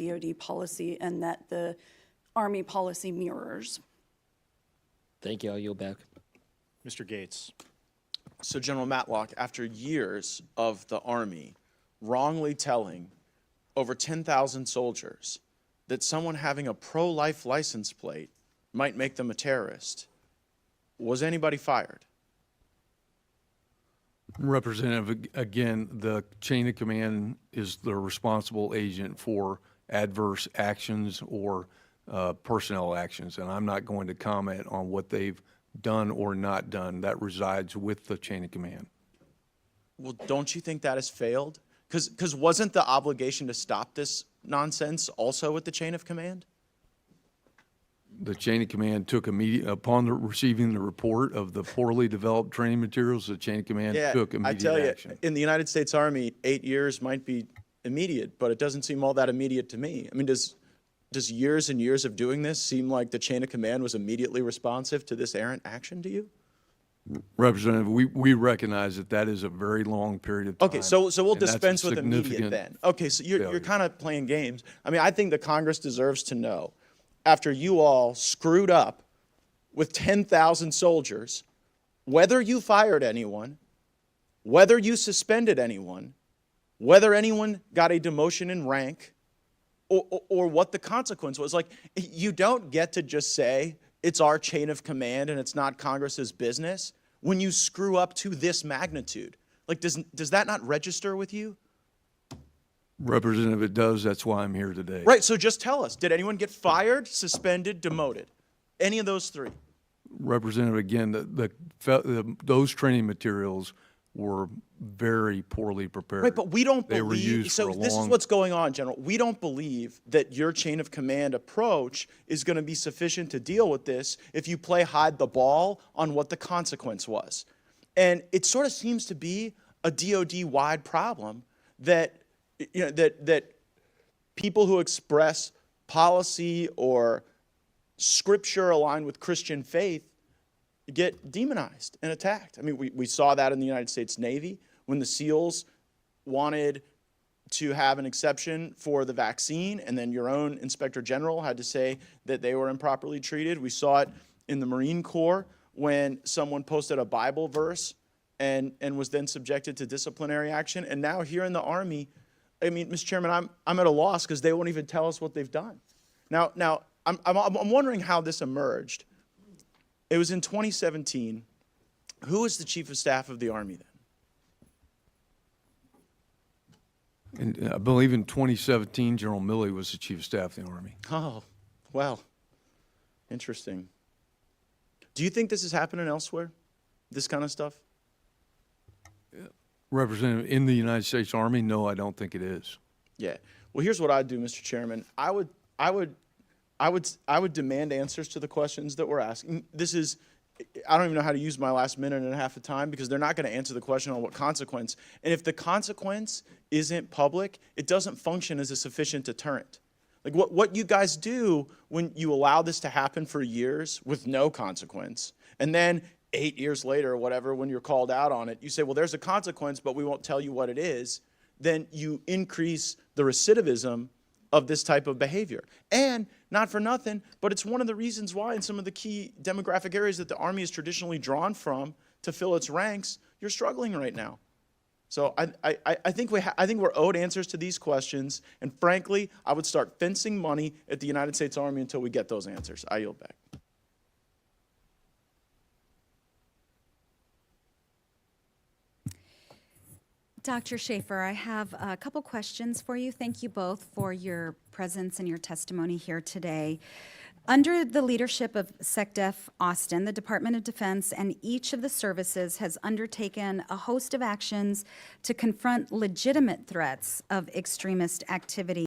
DoD policy and that the Army policy mirrors. Thank you. I'll yield back. Mr. Gates. So, General Matlock, after years of the Army wrongly telling over 10,000 soldiers that someone having a pro-life license plate might make them a terrorist, was anybody fired? Representative, again, the chain of command is the responsible agent for adverse actions or personnel actions, and I'm not going to comment on what they've done or not done. That resides with the chain of command. Well, don't you think that has failed? Because wasn't the obligation to stop this nonsense also with the chain of command? The chain of command took upon receiving the report of the poorly developed training materials, the chain of command took immediate action. In the United States Army, 8 years might be immediate, but it doesn't seem all that immediate to me. I mean, does years and years of doing this seem like the chain of command was immediately responsive to this errant action to you? Representative, we recognize that that is a very long period of time. Okay, so we'll and that's a dispense with immediate significant then. Okay, so you're failure. kind of playing games. I mean, I think the Congress deserves to know, after you all screwed up with 10,000 soldiers, whether you fired anyone, whether you suspended anyone, whether anyone got a demotion in rank, or what the consequence was. Like, you don't get to just say it's our chain of command and it's not Congress's business when you screw up to this magnitude. Like, does that not register with you? Representative, it does. That's why I'm here today. Right, so just tell us, did anyone get fired, suspended, demoted? Any of those three? Representative, again, those training materials were very poorly prepared. Right, but we don't They were believe, used so for a this is long- what's going on, General. We don't believe that your chain of command approach is going to be sufficient to deal with this if you play hide the ball on what the consequence was. And it sort of seems to be a DoD-wide problem that, you know, that people who express policy or scripture aligned with Christian faith get demonized and attacked. I mean, we saw that in the United States Navy when the SEALs wanted to have an exception for the vaccine, and then your own Inspector General had to say that they were improperly treated. We saw it in the Marine Corps when someone posted a Bible verse and was then subjected to disciplinary action. And now here in the Army, I mean, Mr. Chairman, I'm at a loss because they won't even tell us what they've done. Now I'm wondering how this emerged. It was in 2017. Who was the Chief of Staff of the Army then? And I believe in 2017, General Milley was the Chief of Staff of the Army. Oh, well, interesting. Do you think this is happening elsewhere, this kind of stuff? Representative, in the United States Army, no, I don't think it is. Yeah. Well, here's what I'd do, Mr. Chairman. I would demand answers to the questions that we're asking. I don't even know how to use my last minute and a half of time because they're not going to answer the question on what consequence. And if the consequence isn't public, it doesn't function as a sufficient deterrent. Like what you guys do when you allow this to happen for years with no consequence, and then 8 years later or whatever, when you're called out on it, you say, well, there's a consequence, but we won't tell you what it is, then you increase the recidivism of this type of behavior. And not for nothing, but it's one of the reasons why in some of the key demographic areas that the Army is traditionally drawn from to fill its ranks, you're struggling right now. So I think we're owed answers to these questions, and frankly, I would start fencing money at the United States Army until we get those answers. I yield back. Dr. Schaefer, I have a couple questions for you. Thank you both for your presence and your testimony here today. Under the leadership of SecDef Austin, the Department of Defense and each of the services has undertaken a host of actions to confront legitimate threats of extremist activity.